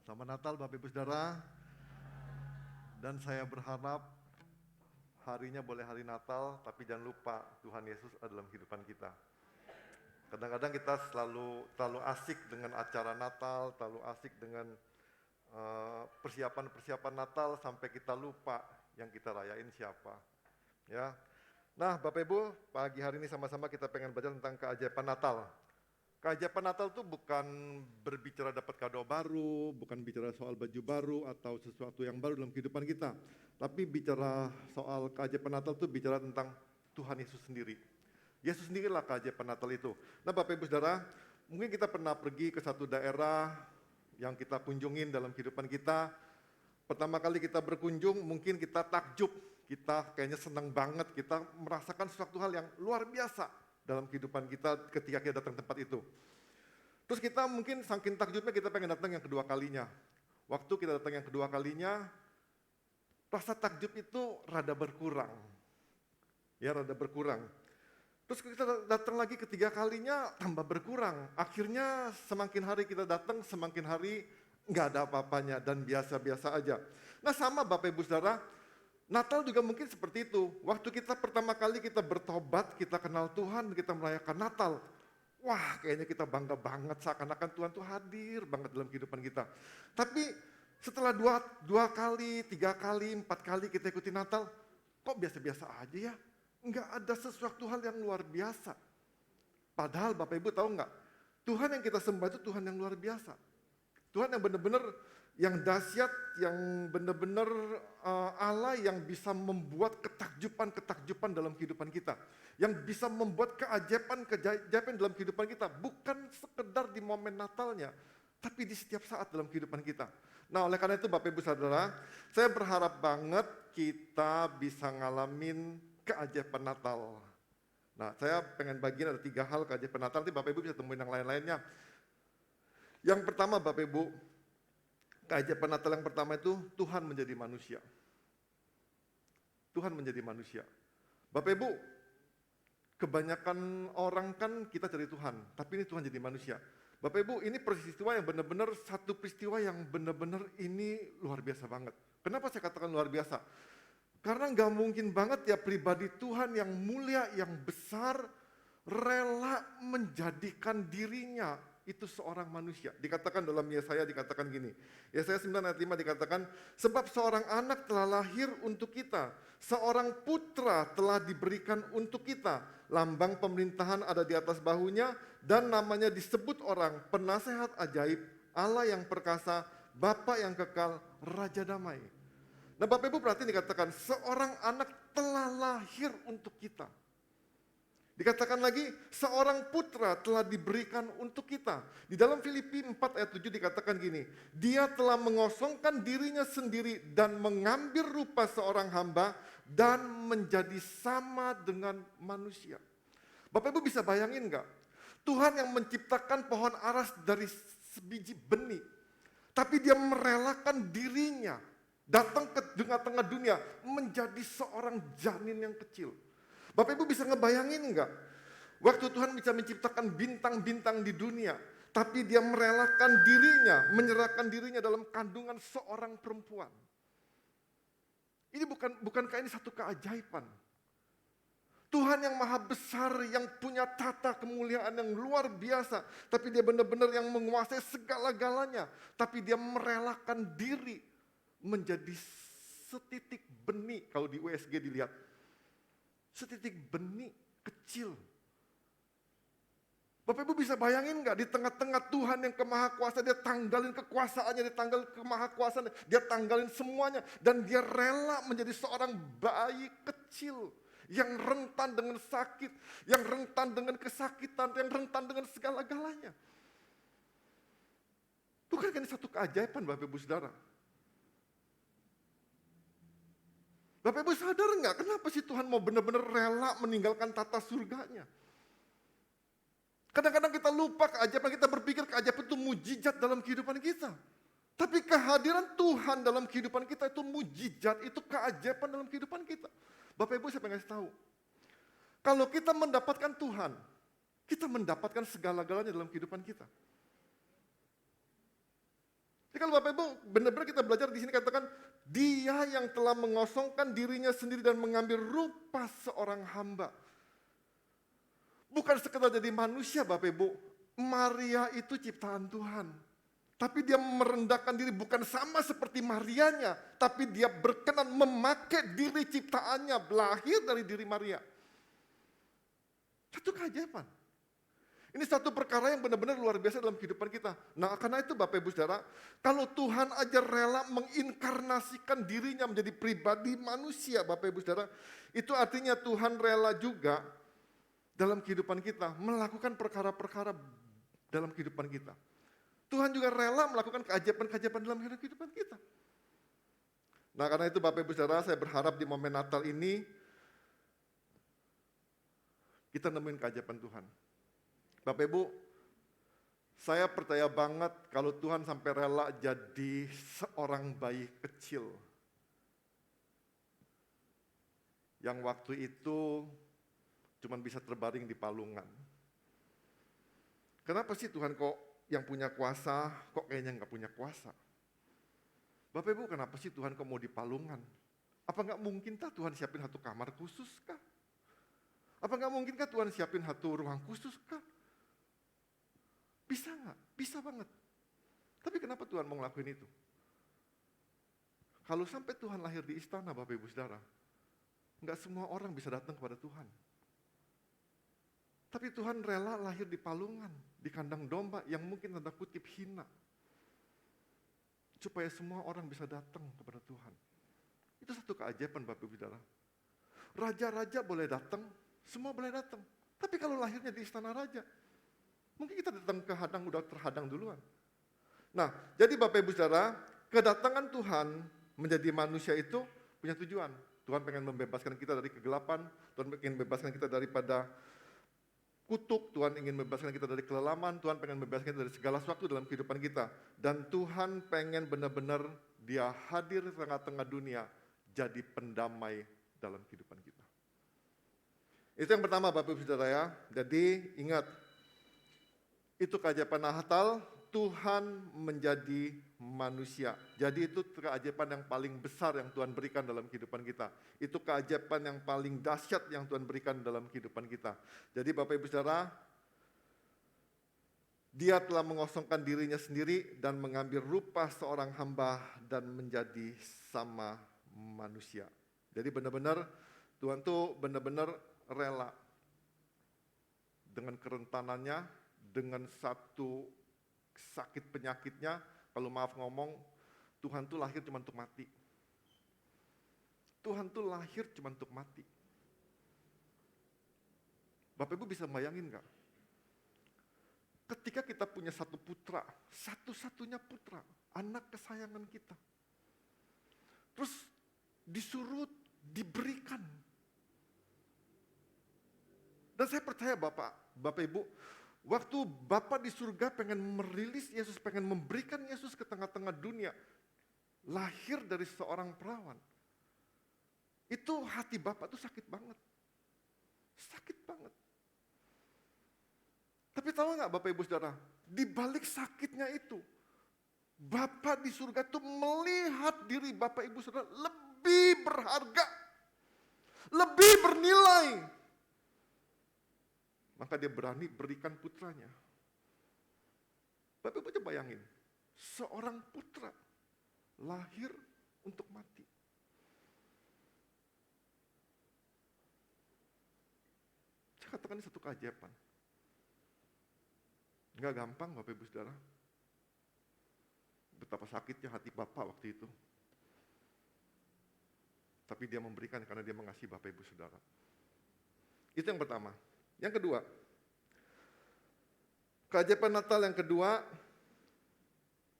Selamat Natal Bapak Ibu Saudara. Dan saya berharap harinya boleh hari Natal, tapi jangan lupa Tuhan Yesus ada dalam kehidupan kita. Kadang-kadang kita terlalu asik dengan acara Natal, terlalu asik dengan persiapan-persiapan Natal sampai kita lupa yang kita rayain siapa. Ya. Nah, Bapak Ibu, pagi hari ini sama-sama kita pengen belajar tentang keajaiban Natal. Keajaiban Natal itu bukan berbicara dapat kado baru, bukan bicara soal baju baru atau sesuatu yang baru dalam kehidupan kita. Tapi bicara soal keajaiban Natal itu bicara tentang Tuhan Yesus sendiri. Yesus sendirilah keajaiban Natal itu. Nah Bapak Ibu Saudara, mungkin kita pernah pergi ke satu daerah yang kita kunjungin dalam kehidupan kita. Pertama kali kita berkunjung, mungkin kita takjub, kita kayaknya senang banget, kita merasakan sesuatu hal yang luar biasa dalam kehidupan kita ketika kita datang ke tempat itu. Terus kita mungkin saking takjubnya kita pengen datang yang kedua kalinya. Waktu kita datang yang kedua kalinya, rasa takjub itu rada berkurang. Ya, rada berkurang. Terus kita datang lagi ketiga kalinya tambah berkurang. Akhirnya semakin hari kita datang, semakin hari nggak ada apa-apanya dan biasa-biasa aja. Nah sama Bapak Ibu Saudara, Natal juga mungkin seperti itu. Waktu kita pertama kali kita bertobat, kita kenal Tuhan, kita merayakan Natal. Wah kayaknya kita bangga banget seakan-akan Tuhan tuh hadir banget dalam kehidupan kita. Tapi setelah dua kali, 3 kali, 4 kali kita ikuti Natal, kok biasa-biasa aja ya? Nggak ada sesuatu hal yang luar biasa. Padahal Bapak Ibu tahu nggak? Tuhan yang kita sembah itu Tuhan yang luar biasa. Tuhan yang benar-benar yang dahsyat, yang benar-benar Allah yang bisa membuat ketakjuban dalam kehidupan kita. Yang bisa membuat keajaiban dalam kehidupan kita. Bukan sekedar di momen Natalnya, tapi di setiap saat dalam kehidupan kita. Nah oleh karena itu Bapak Ibu Saudara, saya berharap banget kita bisa ngalamin keajaiban Natal. Nah saya pengen bagiin ada 3 hal keajaiban Natal, nanti Bapak Ibu bisa temuin yang lain-lainnya. Yang pertama Bapak Ibu, keajaiban Natal yang pertama itu Tuhan menjadi manusia. Tuhan menjadi manusia. Bapak Ibu, kebanyakan orang kan kita cari Tuhan, tapi ini Tuhan jadi manusia. Bapak Ibu, ini peristiwa yang benar-benar satu peristiwa yang benar-benar ini luar biasa banget. Kenapa saya katakan luar biasa? Karena nggak mungkin banget ya pribadi Tuhan yang mulia, yang besar, rela menjadikan dirinya itu seorang manusia. Dikatakan dalam Yesaya dikatakan gini. Yesaya 9 ayat 5 dikatakan, sebab seorang anak telah lahir untuk kita, seorang putra telah diberikan untuk kita, lambang pemerintahan ada di atas bahunya, dan namanya disebut orang penasehat ajaib, Allah yang perkasa, Bapa yang kekal, Raja damai. Nah Bapak Ibu perhatiin dikatakan, seorang anak telah lahir untuk kita. Dikatakan lagi, seorang putra telah diberikan untuk kita. Di dalam Filipi 4 ayat 7 dikatakan gini, dia telah mengosongkan dirinya sendiri dan mengambil rupa seorang hamba dan menjadi sama dengan manusia. Bapak Ibu bisa bayangin nggak? Tuhan yang menciptakan pohon aras dari sebiji benih, tapi dia merelakan dirinya datang ke tengah-tengah dunia menjadi seorang janin yang kecil. Bapak Ibu bisa ngebayangin enggak? Waktu Tuhan bisa menciptakan bintang-bintang di dunia, tapi dia merelakan dirinya, menyerahkan dirinya dalam kandungan seorang perempuan. Ini bukankah ini satu keajaiban? Tuhan yang maha besar, yang punya tata kemuliaan yang luar biasa, tapi dia benar-benar yang menguasai segala-galanya, tapi dia merelakan diri menjadi setitik benih. Kalau di USG dilihat, setitik benih kecil. Bapak Ibu bisa bayangin nggak, di tengah-tengah Tuhan yang kemaha kuasa, dia tanggalin kekuasaannya, dia tanggalin kemaha kuasaan, dia tanggalin semuanya, dan dia rela menjadi seorang bayi kecil yang rentan dengan sakit, yang rentan dengan kesakitan, yang rentan dengan segala-galanya. Bukan ini satu keajaiban Bapak Ibu Saudara? Bapak Ibu sadar nggak kenapa sih Tuhan mau benar-benar rela meninggalkan tata surganya? Kadang-kadang kita lupa keajaiban, kita berpikir keajaiban itu mujizat dalam kehidupan kita. Tapi kehadiran Tuhan dalam kehidupan kita itu mujizat, itu keajaiban dalam kehidupan kita. Bapak Ibu saya pengen kasih tahu, kalau kita mendapatkan Tuhan, kita mendapatkan segala-galanya dalam kehidupan kita. kalau Bapak Ibu benar-benar kita belajar di sini katakan, dia yang telah mengosongkan dirinya sendiri dan mengambil rupa seorang hamba. Bukan sekedar jadi manusia Bapak Ibu, Maria itu ciptaan Tuhan. Tapi dia merendahkan diri bukan sama seperti Marianya, tapi dia berkenan memakai diri ciptaannya, lahir dari diri Maria. Satu keajaiban. Ini satu perkara yang benar-benar luar biasa dalam kehidupan kita. Nah, karena itu Bapak Ibu Saudara, kalau Tuhan aja rela menginkarnasikan dirinya menjadi pribadi manusia, Bapak Ibu Saudara, itu artinya Tuhan rela juga dalam kehidupan kita melakukan perkara-perkara dalam kehidupan kita. Tuhan juga rela melakukan keajaiban-keajaiban dalam kehidupan kita. Nah, karena itu Bapak Ibu Saudara, saya berharap di momen Natal ini kita nemuin keajaiban Tuhan. Bapak Ibu, saya percaya banget kalau Tuhan sampai rela jadi seorang bayi kecil yang waktu itu cuma bisa terbaring di palungan. Kenapa sih Tuhan kok yang punya kuasa, kok kayaknya nggak punya kuasa? Bapak Ibu, kenapa sih Tuhan kok mau di palungan? Apa nggak mungkin Tuhan siapin satu kamar khusus kah? Apa nggak mungkin Tuhan siapin satu ruang khusus kah? Bisa nggak? Bisa banget. Tapi kenapa Tuhan mau ngelakuin itu? Kalau sampai Tuhan lahir di istana Bapak Ibu Saudara, nggak semua orang bisa datang kepada Tuhan. Tapi Tuhan rela lahir di palungan, di kandang domba yang mungkin tanda kutip hina. Supaya semua orang bisa datang kepada Tuhan. Itu satu keajaiban Bapak Ibu Saudara. Raja-raja boleh datang, semua boleh datang. Tapi kalau lahirnya di istana raja, mungkin kita datang ke hadang udah terhadang duluan. Nah, jadi Bapak Ibu Saudara, kedatangan Tuhan menjadi manusia itu punya tujuan. Tuhan pengen membebaskan kita dari kegelapan, Tuhan pengen membebaskan kita daripada kutuk, Tuhan ingin membebaskan kita dari kelelaman, Tuhan pengen membebaskan kita dari segala sesuatu dalam kehidupan kita. Dan Tuhan pengen benar-benar dia hadir di tengah-tengah dunia, jadi pendamai dalam kehidupan kita. Itu yang pertama Bapak Ibu Saudara ya. Jadi ingat, itu keajaiban Natal, Tuhan menjadi manusia. Jadi itu keajaiban yang paling besar yang Tuhan berikan dalam kehidupan kita. Itu keajaiban yang paling dahsyat yang Tuhan berikan dalam kehidupan kita. Jadi Bapak Ibu Saudara, dia telah mengosongkan dirinya sendiri dan mengambil rupa seorang hamba dan menjadi sama manusia. Jadi benar-benar Tuhan tuh benar-benar rela dengan kerentanannya, dengan satu sakit penyakitnya, kalau maaf ngomong, Tuhan tuh lahir cuma untuk mati. Tuhan tuh lahir cuma untuk mati. Bapak Ibu bisa bayangin gak? Ketika kita punya satu putra, satu-satunya putra, anak kesayangan kita. Terus disuruh diberikan. Dan saya percaya Bapak Ibu, waktu Bapa di surga pengen merilis Yesus, pengen memberikan Yesus ke tengah-tengah dunia, lahir dari seorang perawan. Itu hati Bapa tuh sakit banget. Sakit banget. Tapi tahu nggak Bapak Ibu Saudara, di balik sakitnya itu, Bapa di surga tuh melihat diri Bapak Ibu Saudara lebih berharga, lebih bernilai. Maka dia berani berikan putranya. Bapak Ibu coba bayangin, seorang putra lahir untuk mati. Saya katakan ini satu keajaiban. Enggak gampang Bapak Ibu Saudara. Betapa sakitnya hati Bapak waktu itu. Tapi dia memberikan karena dia mengasihi Bapak Ibu Saudara. Itu yang pertama. Yang kedua, keajaiban Natal yang kedua,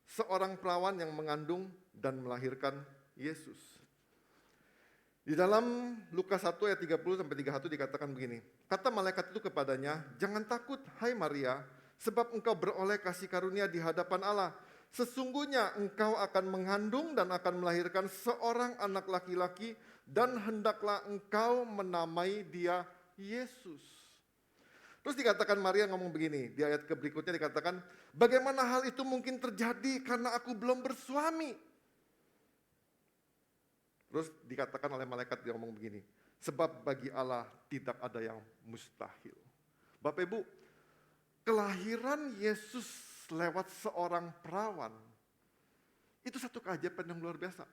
seorang perawan yang mengandung dan melahirkan Yesus. Di dalam Lukas 1 ayat 30-31 dikatakan begini, kata malaikat itu kepadanya, jangan takut hai Maria, sebab engkau beroleh kasih karunia di hadapan Allah. Sesungguhnya engkau akan mengandung dan akan melahirkan seorang anak laki-laki dan hendaklah engkau menamai dia Yesus. Terus dikatakan Maria ngomong begini, di ayat berikutnya dikatakan, bagaimana hal itu mungkin terjadi karena aku belum bersuami? Terus dikatakan oleh malaikat dia ngomong begini, sebab bagi Allah tidak ada yang mustahil. Bapak Ibu, kelahiran Yesus lewat seorang perawan, itu satu keajaiban yang luar biasa.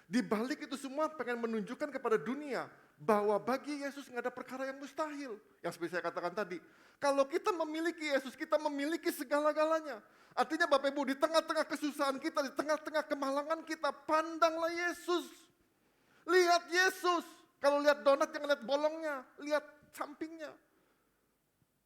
Di balik itu semua pengen menunjukkan kepada dunia bahwa bagi Yesus nggak ada perkara yang mustahil. Yang seperti saya katakan tadi, kalau kita memiliki Yesus, kita memiliki segala-galanya. Artinya Bapak Ibu, di tengah-tengah kesusahan kita, di tengah-tengah kemalangan kita, pandanglah Yesus. Lihat Yesus. Kalau lihat donat jangan lihat bolongnya, lihat sampingnya.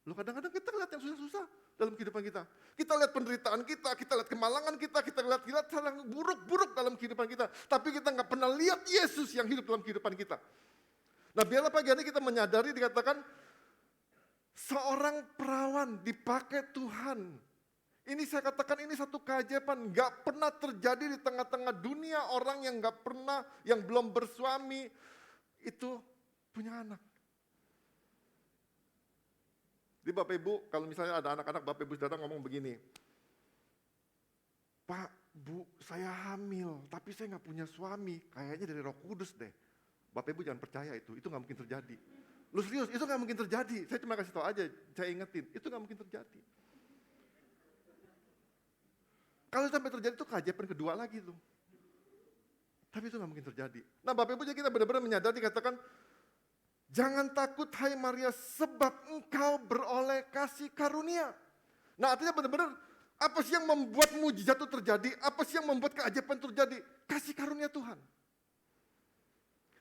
Loh, kadang-kadang kita lihat yang susah-susah dalam kehidupan kita. Kita lihat penderitaan kita lihat kemalangan kita lihat hal yang buruk-buruk dalam kehidupan kita. Tapi kita nggak pernah lihat Yesus yang hidup dalam kehidupan kita. Nah, biarlah pagi hari kita menyadari dikatakan seorang perawan dipakai Tuhan. Ini saya katakan ini satu keajaiban, nggak pernah terjadi di tengah-tengah dunia orang yang nggak pernah, yang belum bersuami itu punya anak. Jadi Bapak Ibu, kalau misalnya ada anak-anak Bapak Ibu saudara ngomong begini, Pak, Bu, saya hamil, tapi saya nggak punya suami, kayaknya dari Roh Kudus deh. Bapak Ibu jangan percaya itu nggak mungkin terjadi. Lu serius, itu nggak mungkin terjadi. Saya cuma kasih tahu aja, saya ingetin, itu nggak mungkin terjadi. Kalau sampai terjadi itu keajaiban kedua lagi tuh. Tapi itu nggak mungkin terjadi. Nah Bapak Ibu, jadi kita benar-benar menyadari dikatakan, jangan takut hai Maria sebab engkau beroleh kasih karunia. Nah artinya benar-benar apa sih yang membuat mujizat itu terjadi? Apa sih yang membuat keajaiban terjadi? Kasih karunia Tuhan.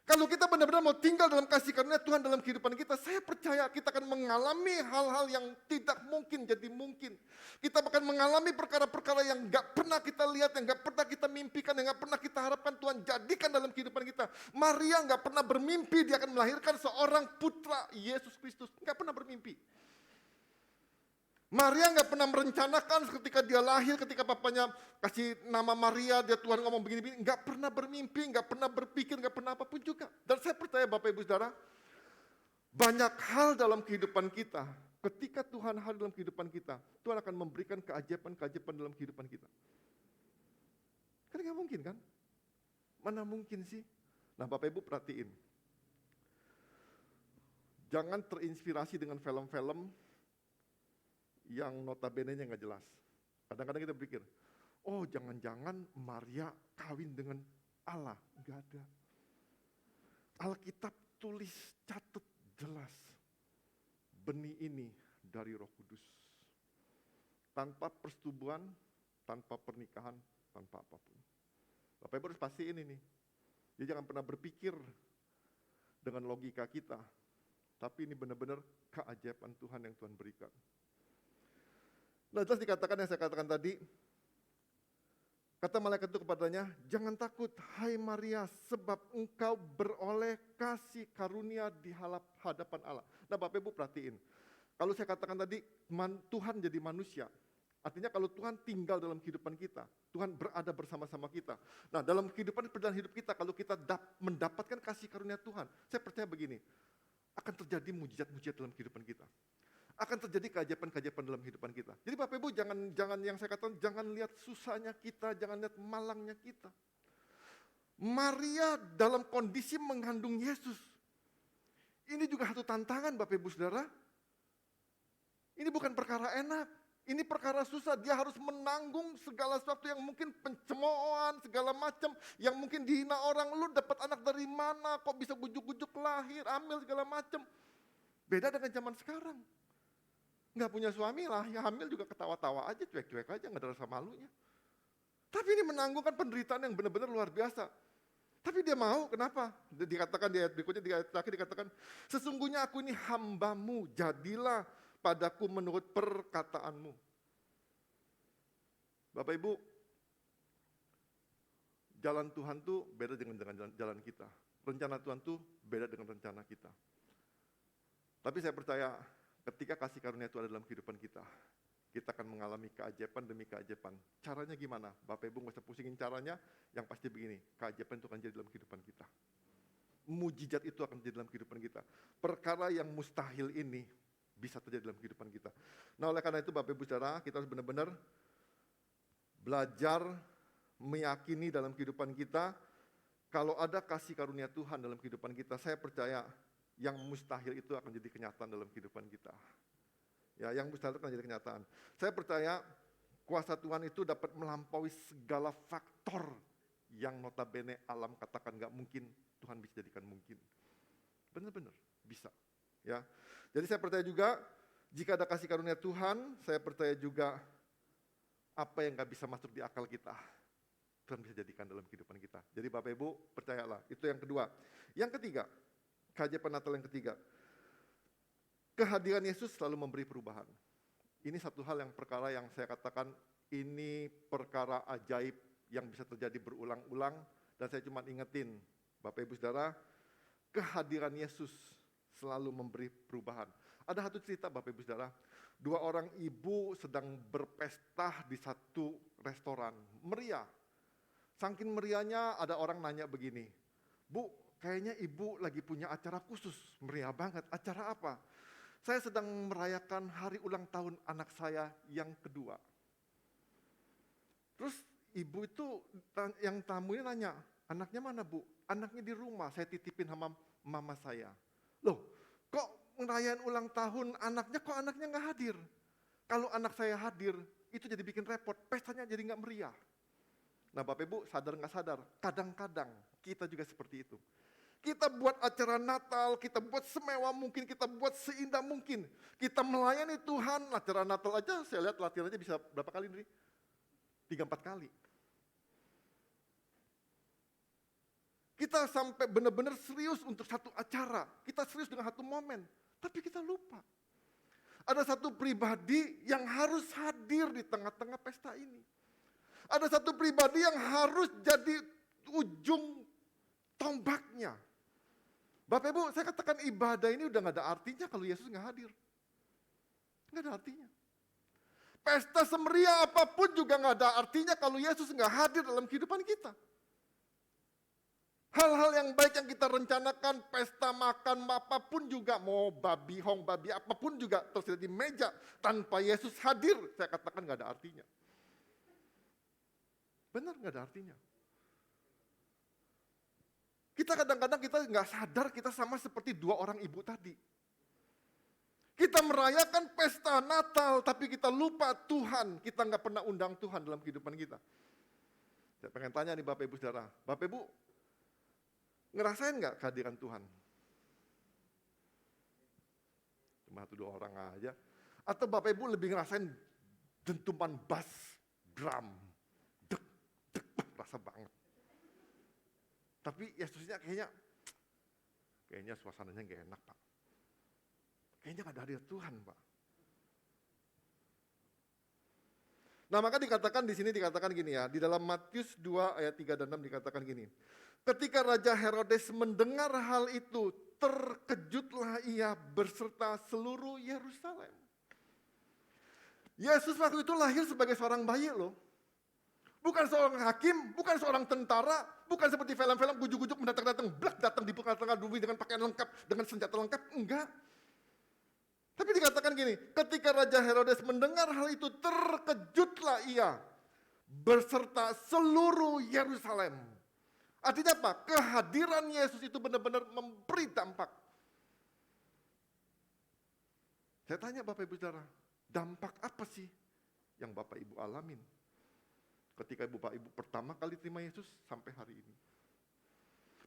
Kalau kita benar-benar mau tinggal dalam kasih karunia Tuhan dalam kehidupan kita, saya percaya kita akan mengalami hal-hal yang tidak mungkin jadi mungkin. Kita akan mengalami perkara-perkara yang gak pernah kita lihat, yang gak pernah kita mimpikan, yang gak pernah kita harapkan Tuhan jadikan dalam kehidupan kita. Maria gak pernah bermimpi dia akan melahirkan seorang putra Yesus Kristus. Gak pernah bermimpi. Maria nggak pernah merencanakan ketika dia lahir, ketika papanya kasih nama Maria, dia Tuhan ngomong begini-begini, nggak pernah bermimpi, nggak pernah berpikir, nggak pernah apapun juga. Dan saya percaya Bapak Ibu Saudara, banyak hal dalam kehidupan kita, ketika Tuhan hadir dalam kehidupan kita, Tuhan akan memberikan keajaiban-keajaiban dalam kehidupan kita. Kan nggak mungkin kan? Mana mungkin sih? Nah Bapak Ibu perhatiin, jangan terinspirasi dengan film-film yang notabene-nya nggak jelas. Kadang-kadang kita berpikir, oh jangan-jangan Maria kawin dengan Allah. Nggak ada. Alkitab tulis, catat jelas. Benih ini dari Roh Kudus. Tanpa persetubuhan, tanpa pernikahan, tanpa apapun. Bapak Ibu harus pastiin ini. Jadi jangan pernah berpikir dengan logika kita. Tapi ini benar-benar keajaiban Tuhan yang Tuhan berikan. Nah jelas dikatakan yang saya katakan tadi, kata malaikat itu kepadanya, jangan takut hai Maria sebab engkau beroleh kasih karunia di hadapan Allah. Nah Bapak Ibu perhatiin, kalau saya katakan tadi Tuhan jadi manusia, artinya kalau Tuhan tinggal dalam kehidupan kita, Tuhan berada bersama-sama kita. Nah dalam kehidupan perjalanan hidup kita, kalau kita mendapatkan kasih karunia Tuhan, saya percaya begini, akan terjadi mujizat-mujizat dalam kehidupan kita. Akan terjadi keajaiban-keajaiban dalam kehidupan kita. Jadi Bapak Ibu jangan yang saya katakan, jangan lihat susahnya kita, jangan lihat malangnya kita. Maria dalam kondisi mengandung Yesus. Ini juga satu tantangan Bapak Ibu Saudara. Ini bukan perkara enak, ini perkara susah. Dia harus menanggung segala sesuatu yang mungkin pencemoohan, segala macam, yang mungkin dihina orang. Lu dapat anak dari mana, kok bisa bujuk-bujuk lahir, hamil segala macam. Beda dengan zaman sekarang. Nggak punya suami lah, ya hamil juga ketawa-tawa aja, cuek-cuek aja, nggak ada rasa malunya. Tapi ini menanggungkan penderitaan yang benar-benar luar biasa. Tapi dia mau, kenapa? Dikatakan di ayat berikutnya, di ayat terakhir dikatakan, sesungguhnya aku ini hambamu, jadilah padaku menurut perkataanmu. Bapak Ibu, jalan Tuhan tuh beda dengan jalan kita. Rencana Tuhan tuh beda dengan rencana kita. Tapi saya percaya, ketika kasih karunia itu ada dalam kehidupan kita, kita akan mengalami keajaiban demi keajaiban. Caranya gimana? Bapak Ibu nggak usah pusingin caranya, yang pasti begini, keajaiban itu akan jadi dalam kehidupan kita. Mujizat itu akan jadi dalam kehidupan kita. Perkara yang mustahil ini bisa terjadi dalam kehidupan kita. Nah, oleh karena itu Bapak Ibu Saudara, kita harus benar-benar belajar meyakini dalam kehidupan kita, kalau ada kasih karunia Tuhan dalam kehidupan kita, saya percaya yang mustahil itu akan jadi kenyataan dalam kehidupan kita. Ya, yang mustahil itu akan jadi kenyataan. Saya percaya kuasa Tuhan itu dapat melampaui segala faktor yang notabene alam katakan nggak mungkin, Tuhan bisa jadikan mungkin. Benar-benar bisa. Ya, jadi saya percaya juga jika ada kasih karunia Tuhan, saya percaya juga apa yang nggak bisa masuk di akal kita, Tuhan bisa jadikan dalam kehidupan kita. Jadi Bapak Ibu percayalah, itu yang kedua. Yang ketiga, keajaiban Natal yang ketiga, kehadiran Yesus selalu memberi perubahan. Ini satu hal yang perkara yang saya katakan ini perkara ajaib yang bisa terjadi berulang-ulang, dan saya cuma ingetin Bapak Ibu Saudara, kehadiran Yesus selalu memberi perubahan. Ada satu cerita Bapak Ibu Saudara, dua orang ibu sedang berpesta di satu restoran, meriah. Saking meriahnya ada orang nanya begini, Bu, kayaknya ibu lagi punya acara khusus, meriah banget, acara apa? Saya sedang merayakan hari ulang tahun anak saya yang kedua. Terus ibu itu yang tamunya nanya, anaknya mana Bu? Anaknya di rumah, saya titipin sama mama saya. Loh, kok ngerayain ulang tahun anaknya, kok anaknya nggak hadir? Kalau anak saya hadir, itu jadi bikin repot, pestanya jadi nggak meriah. Nah Bapak Ibu sadar nggak sadar, kadang-kadang kita juga seperti itu. Kita buat acara Natal, kita buat semewah mungkin, kita buat seindah mungkin. Kita melayani Tuhan, acara Natal aja saya lihat latihan aja bisa berapa kali nih? 3-4 kali. Kita sampai benar-benar serius untuk satu acara, kita serius dengan satu momen, tapi kita lupa. Ada satu pribadi yang harus hadir di tengah-tengah pesta ini. Ada satu pribadi yang harus jadi ujung tombaknya. Bapak Ibu, saya katakan ibadah ini udah gak ada artinya kalau Yesus gak hadir. Gak ada artinya. Pesta semeriah apapun juga gak ada artinya kalau Yesus gak hadir dalam kehidupan kita. Hal-hal yang baik yang kita rencanakan, pesta makan apapun juga, mau babi, hong babi, apapun juga tersedia di meja, tanpa Yesus hadir, saya katakan gak ada artinya. Benar gak ada artinya. Kita kadang-kadang kita nggak sadar kita sama seperti dua orang ibu tadi. Kita merayakan pesta Natal, tapi kita lupa Tuhan. Kita nggak pernah undang Tuhan dalam kehidupan kita. Saya pengen tanya nih Bapak Ibu Saudara. Bapak Ibu, ngerasain nggak kehadiran Tuhan? Cuma 1-2 orang aja. Atau Bapak Ibu lebih ngerasain dentuman bass, drum, dek, dek, rasa banget. Tapi Yesusnya kayaknya suasananya gak enak Pak. Kayaknya gak ada hadir Tuhan Pak. Nah maka dikatakan di sini dikatakan gini ya, di dalam Matius 2 ayat 3 dan 6 dikatakan gini. Ketika Raja Herodes mendengar hal itu, terkejutlah ia berserta seluruh Yerusalem. Yesus waktu itu lahir sebagai seorang bayi loh. Bukan seorang hakim, bukan seorang tentara, bukan seperti film-film gujuk-gujuk mendatang-datang, blak datang di tengah bumi dengan pakaian lengkap, dengan senjata lengkap, enggak. Tapi dikatakan gini, ketika Raja Herodes mendengar hal itu, terkejutlah ia berserta seluruh Yerusalem. Artinya apa? Kehadiran Yesus itu benar-benar memberi dampak. Saya tanya Bapak Ibu Saudara, dampak apa sih yang Bapak Ibu alamin? Ketika Bapak Ibu pertama kali terima Yesus sampai hari ini.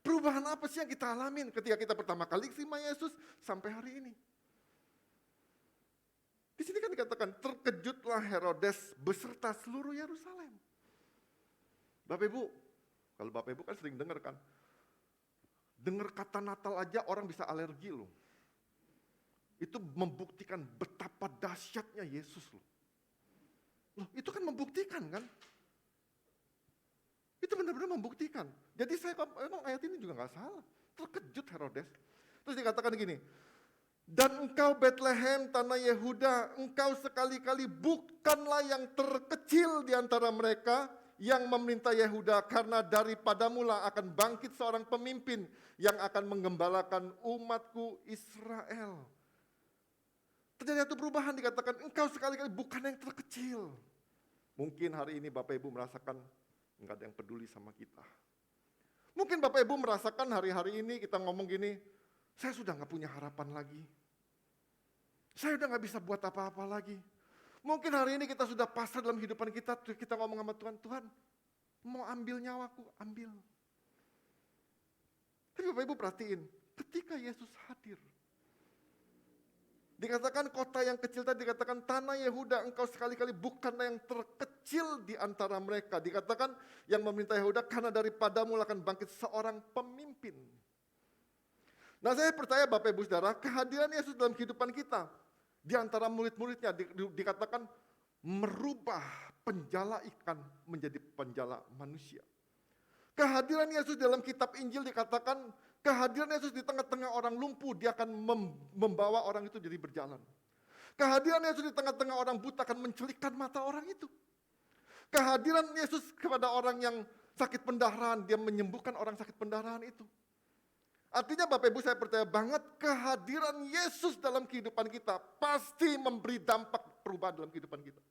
Perubahan apa sih yang kita alamin ketika kita pertama kali terima Yesus sampai hari ini? Di sini kan dikatakan terkejutlah Herodes beserta seluruh Yerusalem. Bapak Ibu, kalau Bapak Ibu kan sering dengar kan, dengar kata Natal aja orang bisa alergi loh. Itu membuktikan betapa dahsyatnya Yesus loh. Loh, itu kan membuktikan kan? Itu benar-benar membuktikan. Jadi saya memang ayat ini juga nggak salah. Terkejut Herodes. Terus dikatakan gini, dan engkau Bethlehem tanah Yehuda, engkau sekali-kali bukanlah yang terkecil di antara mereka yang memerintah Yehuda, karena daripadamu lah akan bangkit seorang pemimpin yang akan menggembalakan umatku Israel. Terjadi satu perubahan, dikatakan engkau sekali-kali bukan yang terkecil. Mungkin hari ini Bapak Ibu merasakan enggak ada yang peduli sama kita. Mungkin Bapak Ibu merasakan hari-hari ini kita ngomong gini, saya sudah gak punya harapan lagi. Saya udah gak bisa buat apa-apa lagi. Mungkin hari ini kita sudah pasrah dalam kehidupan kita ngomong sama Tuhan, Tuhan mau ambil nyawaku, ambil. Tapi Bapak Ibu perhatiin, ketika Yesus hadir, dikatakan kota yang kecil tadi, dikatakan tanah Yehuda, engkau sekali-kali bukanlah yang terkecil di antara mereka. Dikatakan yang memerintah Yehuda, karena daripadamu akan bangkit seorang pemimpin. Nah saya percaya Bapak Ibu Saudara, kehadiran Yesus dalam kehidupan kita, di antara murid-muridnya dikatakan merubah penjala ikan menjadi penjala manusia. Kehadiran Yesus dalam kitab Injil dikatakan, kehadiran Yesus di tengah-tengah orang lumpuh, dia akan membawa orang itu jadi berjalan. Kehadiran Yesus di tengah-tengah orang buta akan mencelikkan mata orang itu. Kehadiran Yesus kepada orang yang sakit pendarahan, dia menyembuhkan orang sakit pendarahan itu. Artinya Bapak Ibu saya percaya banget kehadiran Yesus dalam kehidupan kita pasti memberi dampak perubahan dalam kehidupan kita.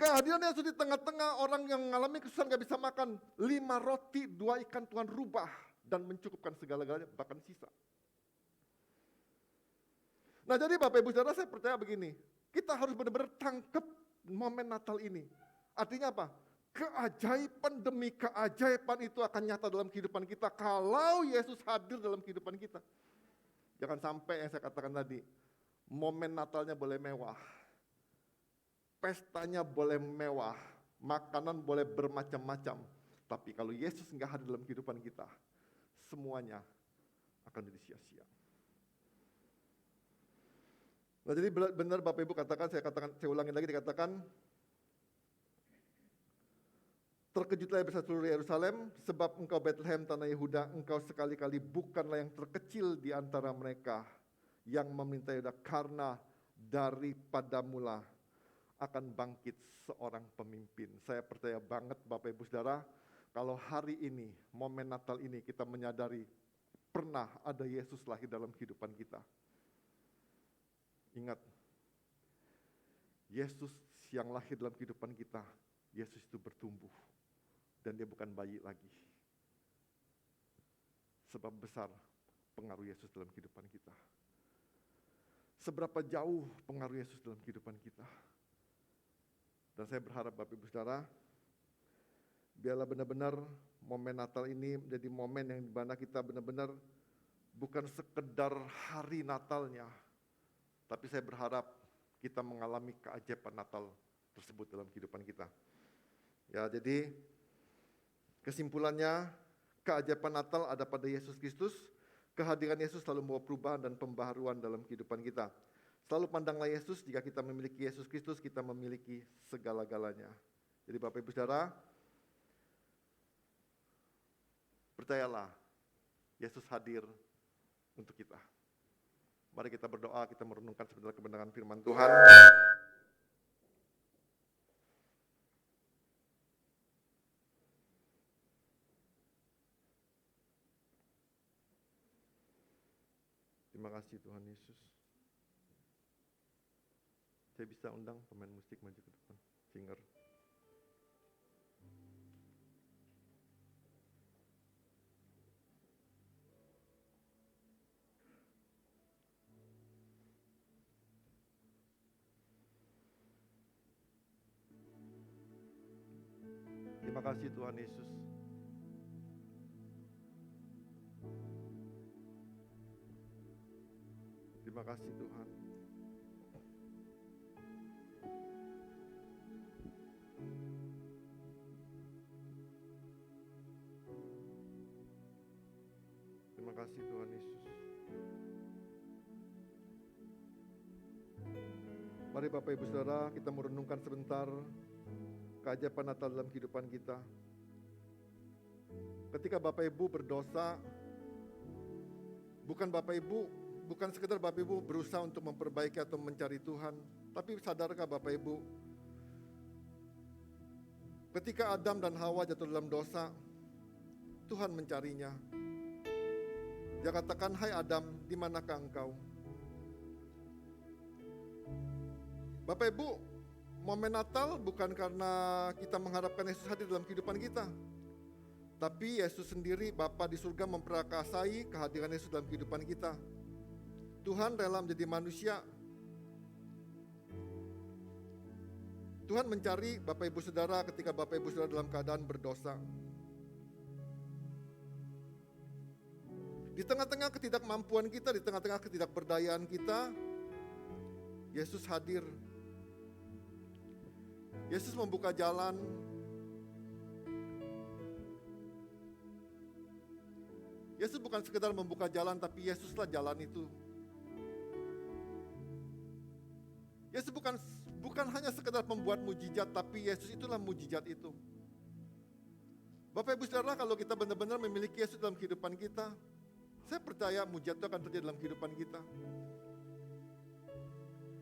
Kehadiran Yesus di tengah-tengah orang yang mengalami kesusahan gak bisa makan, 5 roti, 2 ikan Tuhan rubah dan mencukupkan segala-galanya, bahkan sisa. Nah jadi Bapak Ibu Saudara saya percaya begini, kita harus benar-benar tangkap momen Natal ini. Artinya apa? Keajaiban demi keajaiban itu akan nyata dalam kehidupan kita kalau Yesus hadir dalam kehidupan kita. Jangan sampai yang saya katakan tadi, momen Natalnya boleh mewah, pestanya boleh mewah, makanan boleh bermacam-macam, tapi kalau Yesus nggak hadir dalam kehidupan kita, semuanya akan jadi sia-sia. Nah jadi benar Bapak Ibu katakan, saya ulangi lagi dikatakan, terkejutlah besar seluruh Yerusalem, sebab engkau Bethlehem tanah Yehuda, engkau sekali-kali bukanlah yang terkecil di antara mereka yang meminta Yehuda, karena daripadamulah akan bangkit seorang pemimpin. Saya percaya banget Bapak Ibu Saudara, kalau hari ini, momen Natal ini kita menyadari pernah ada Yesus lahir dalam kehidupan kita. Ingat, Yesus yang lahir dalam kehidupan kita, Yesus itu bertumbuh. Dan dia bukan bayi lagi. Sebab besar pengaruh Yesus dalam kehidupan kita. Seberapa jauh pengaruh Yesus dalam kehidupan kita. Dan saya berharap Bapak Ibu Saudara, biarlah benar-benar momen Natal ini menjadi momen yang dimana kita benar-benar bukan sekedar hari Natalnya, tapi saya berharap kita mengalami keajaiban Natal tersebut dalam kehidupan kita. Ya, jadi kesimpulannya, keajaiban Natal ada pada Yesus Kristus. Kehadiran Yesus selalu membawa perubahan dan pembaharuan dalam kehidupan kita. Selalu pandanglah Yesus, jika kita memiliki Yesus Kristus, kita memiliki segala-galanya. Jadi Bapak Ibu Saudara, percayalah, Yesus hadir untuk kita. Mari kita berdoa, kita merenungkan sebentar kebenaran firman Tuhan. Terima kasih Tuhan Yesus. Saya bisa undang pemain musik maju ke depan, singer. Terima kasih Tuhan Yesus. Terima kasih Tuhan. Terima kasih Tuhan Yesus. Mari Bapak Ibu Saudara, kita merenungkan sebentar keajaiban Natal dalam kehidupan kita. Ketika Bapak Ibu berdosa, bukan sekedar Bapak Ibu berusaha untuk memperbaiki atau mencari Tuhan, tapi sadarkah Bapak Ibu, ketika Adam dan Hawa jatuh dalam dosa, Tuhan mencarinya. Dia katakan, hai Adam, di manakah engkau? Bapak Ibu, momen Natal bukan karena kita mengharapkan Yesus hadir dalam kehidupan kita, tapi Yesus sendiri, Bapa di surga, memperakasai kehadiran Yesus dalam kehidupan kita. Tuhan rela menjadi manusia. Tuhan mencari Bapak Ibu Saudara ketika Bapak Ibu Saudara dalam keadaan berdosa. Di tengah-tengah ketidakmampuan kita, di tengah-tengah ketidakberdayaan kita, Yesus hadir. Yesus membuka jalan. Yesus bukan sekedar membuka jalan, tapi Yesuslah jalan itu. Yesus bukan hanya sekedar membuat mujizat, tapi Yesus itulah mujizat itu. Bapak Ibu Saudara, kalau kita benar-benar memiliki Yesus dalam kehidupan kita, saya percaya mujizat itu akan terjadi dalam kehidupan kita.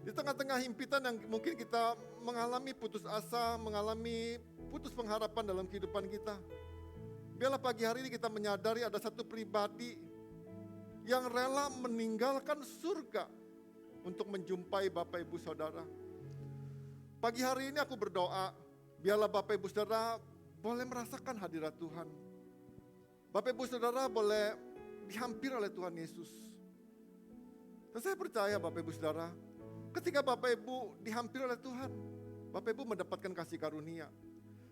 Di tengah-tengah himpitan yang mungkin kita mengalami putus asa, mengalami putus pengharapan dalam kehidupan kita, biarlah pagi hari ini kita menyadari ada satu pribadi yang rela meninggalkan surga untuk menjumpai Bapak Ibu Saudara. Pagi hari ini aku berdoa, biarlah Bapak Ibu Saudara boleh merasakan hadirat Tuhan. Bapak Ibu Saudara boleh dihampiri oleh Tuhan Yesus. Dan saya percaya Bapak Ibu Saudara, ketika Bapak Ibu dihampiri oleh Tuhan, Bapak Ibu mendapatkan kasih karunia.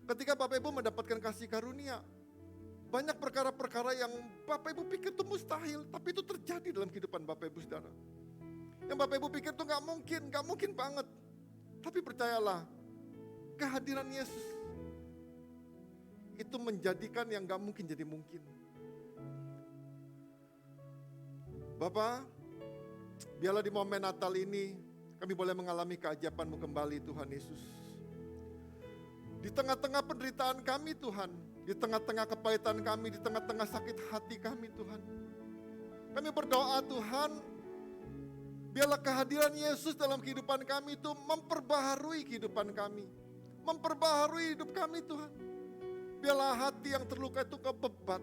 Ketika Bapak Ibu mendapatkan kasih karunia, banyak perkara-perkara yang Bapak Ibu pikir itu mustahil, tapi itu terjadi dalam kehidupan Bapak Ibu Saudara. Yang Bapak Ibu pikir itu gak mungkin banget. Tapi percayalah, kehadiran Yesus itu menjadikan yang gak mungkin jadi mungkin. Bapak, biarlah di momen Natal ini kami boleh mengalami keajaiban-Mu kembali Tuhan Yesus. Di tengah-tengah penderitaan kami Tuhan, di tengah-tengah kepahitan kami, di tengah-tengah sakit hati kami Tuhan, kami berdoa Tuhan, biarlah kehadiran Yesus dalam kehidupan kami itu memperbaharui kehidupan kami, memperbaharui hidup kami Tuhan. Biarlah hati yang terluka itu Kau bebat,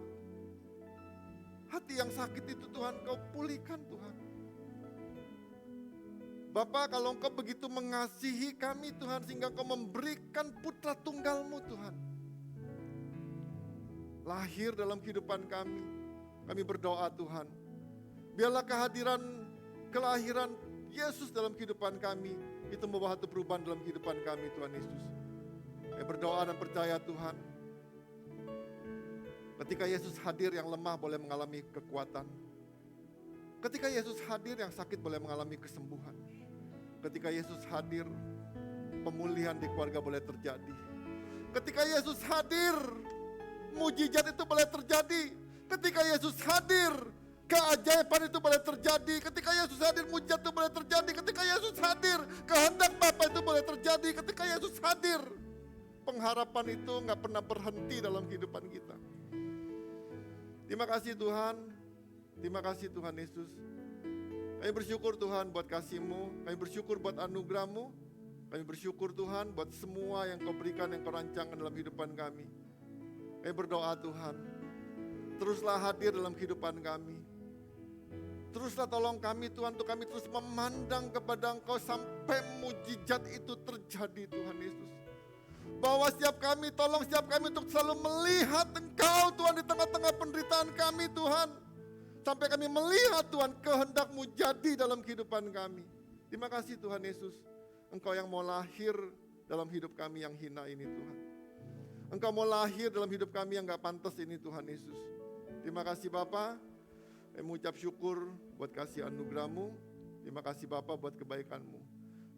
hati yang sakit itu Tuhan Kau pulihkan Tuhan. Bapak, kalau Engkau begitu mengasihi kami Tuhan, sehingga Engkau memberikan putra tunggal-Mu Tuhan, lahir dalam kehidupan kami berdoa Tuhan, biarlah kelahiran Yesus dalam kehidupan kami itu membawa satu perubahan dalam kehidupan kami Tuhan Yesus. Kami berdoa dan percaya Tuhan, ketika Yesus hadir yang lemah boleh mengalami kekuatan. Ketika Yesus hadir yang sakit boleh mengalami kesembuhan. Ketika Yesus hadir pemulihan di keluarga boleh terjadi. Ketika Yesus hadir mujizat itu boleh terjadi. Ketika Yesus hadir keajaiban itu boleh terjadi. Ketika Yesus hadir mujizat itu boleh terjadi. Ketika Yesus hadir kehendak Bapa itu boleh terjadi. Ketika Yesus hadir pengharapan itu gak pernah berhenti dalam kehidupan kita. Terima kasih Tuhan. Terima kasih Tuhan Yesus. Kami bersyukur Tuhan buat kasih-Mu. Kami bersyukur buat anugerah-Mu. Kami bersyukur Tuhan buat semua yang Kau berikan, yang Kau rancangkan dalam kehidupan kami. Kami berdoa Tuhan, teruslah hadir dalam kehidupan kami. Teruslah tolong kami Tuhan, untuk kami terus memandang kepada Engkau sampai mujizat itu terjadi Tuhan Yesus. Bahwa setiap kami, tolong setiap kami untuk selalu melihat Engkau Tuhan di tengah-tengah penderitaan kami Tuhan. Sampai kami melihat Tuhan kehendak-Mu jadi dalam kehidupan kami. Terima kasih Tuhan Yesus. Engkau yang mau lahir dalam hidup kami yang hina ini Tuhan. Engkau mau lahir dalam hidup kami yang gak pantas ini Tuhan Yesus. Terima kasih Bapa. Kami mengucap syukur buat kasih anugerah-Mu. Terima kasih Bapa buat kebaikan-Mu.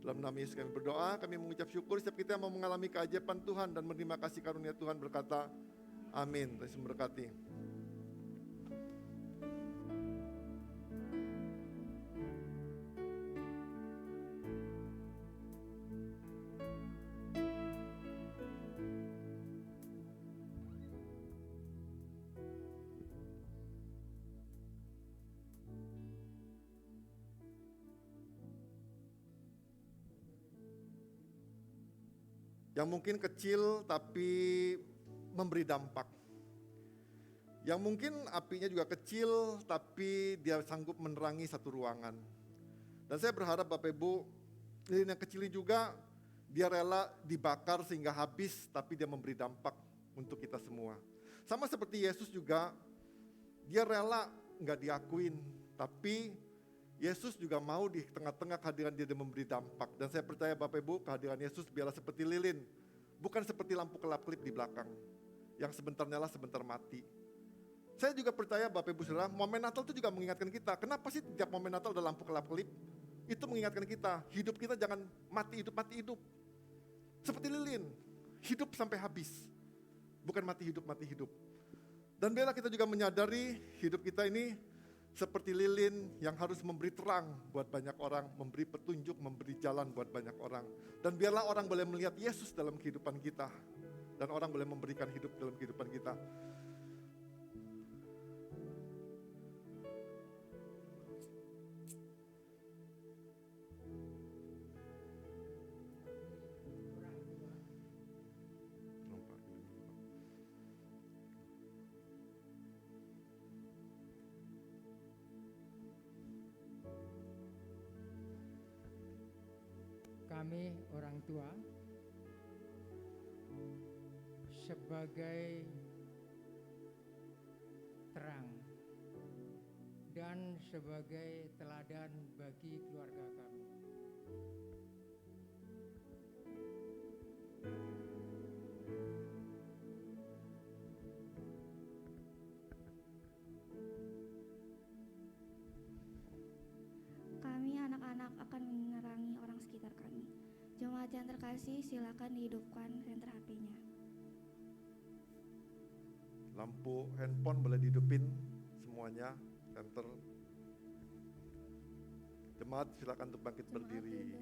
Dalam nama Yesus kami berdoa, kami mengucap syukur setiap kita yang mau mengalami keajaiban Tuhan dan menerima kasih karunia Tuhan berkata, amin. Tuhan Yesus memberkati. Yang mungkin kecil tapi memberi dampak. Yang mungkin apinya juga kecil tapi dia sanggup menerangi satu ruangan. Dan saya berharap Bapak Ibu Lilin yang kecil ini juga dia rela dibakar sehingga habis, tapi dia memberi dampak untuk kita semua. Sama seperti Yesus juga, dia rela nggak diakuin, tapi Yesus juga mau di tengah-tengah kehadiran dia memberi dampak. Dan saya percaya Bapak Ibu, kehadiran Yesus biarlah seperti lilin, bukan seperti lampu kelap-kelip di belakang, yang sebentar nyala, sebentar mati. Saya juga percaya Bapak Ibu Saudara, momen Natal itu juga mengingatkan kita. Kenapa sih tiap momen Natal ada lampu kelap-kelip? Itu mengingatkan kita, hidup kita jangan mati hidup. Seperti lilin, hidup sampai habis. Bukan mati hidup. Dan biarlah kita juga menyadari hidup kita ini seperti lilin yang harus memberi terang buat banyak orang, memberi petunjuk, memberi jalan buat banyak orang. Dan biarlah orang boleh melihat Yesus dalam kehidupan kita. Dan orang boleh memberikan hidup dalam kehidupan kita. Kami orang tua sebagai terang dan sebagai teladan bagi keluarga kami. Kami anak-anak akan menerangi orang sekitar kami. Jemaat yang terkasih, silakan dihidupkan senter HP-nya. Lampu handphone boleh dihidupin semuanya, senter. Jemaat silakan untuk bangkit berdiri.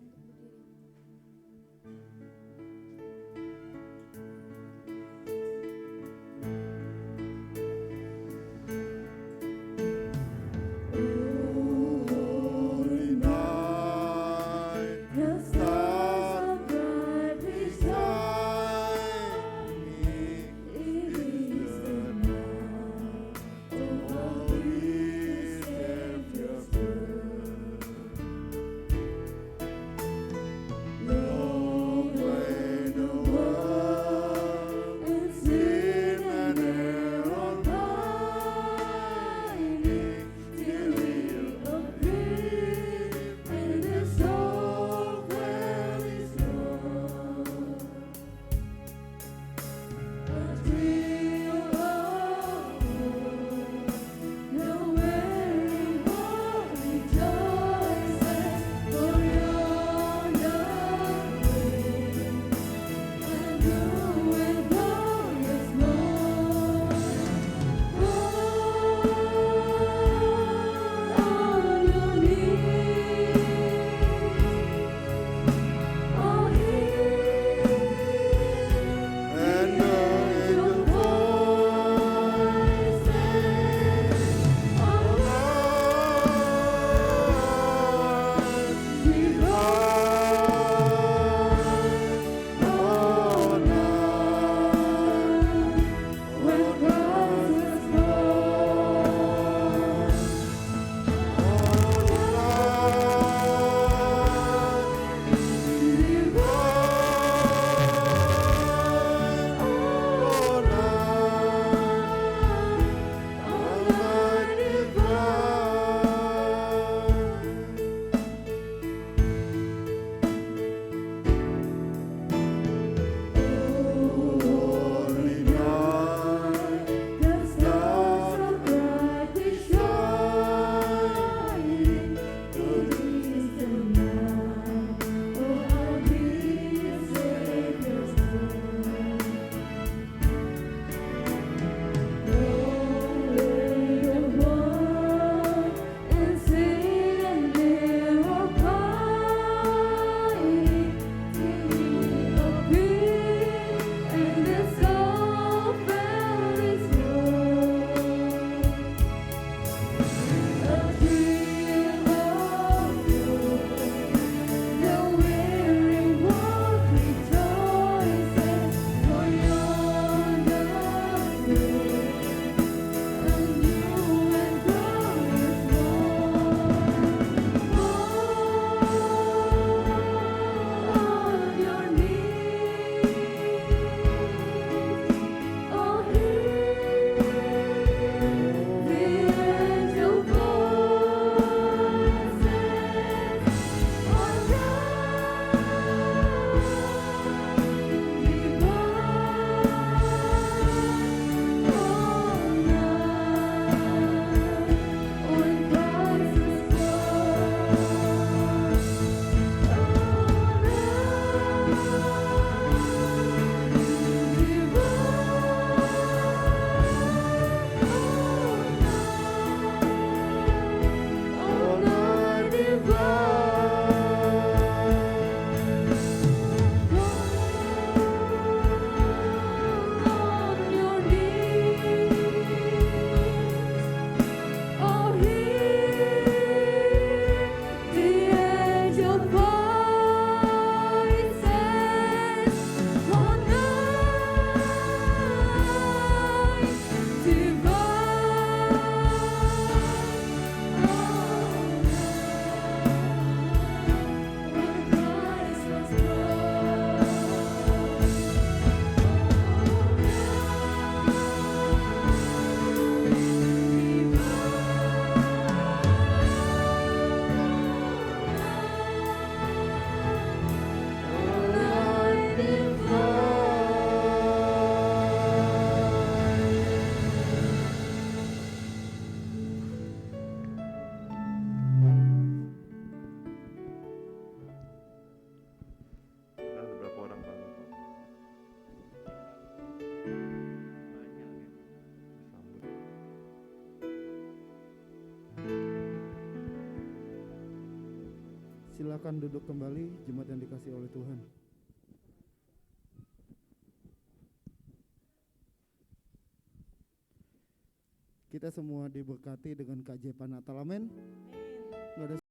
Silakan duduk kembali, jemaat yang dikasihi oleh Tuhan. Kita semua diberkati dengan keajaiban Natal, amin. Nggak ada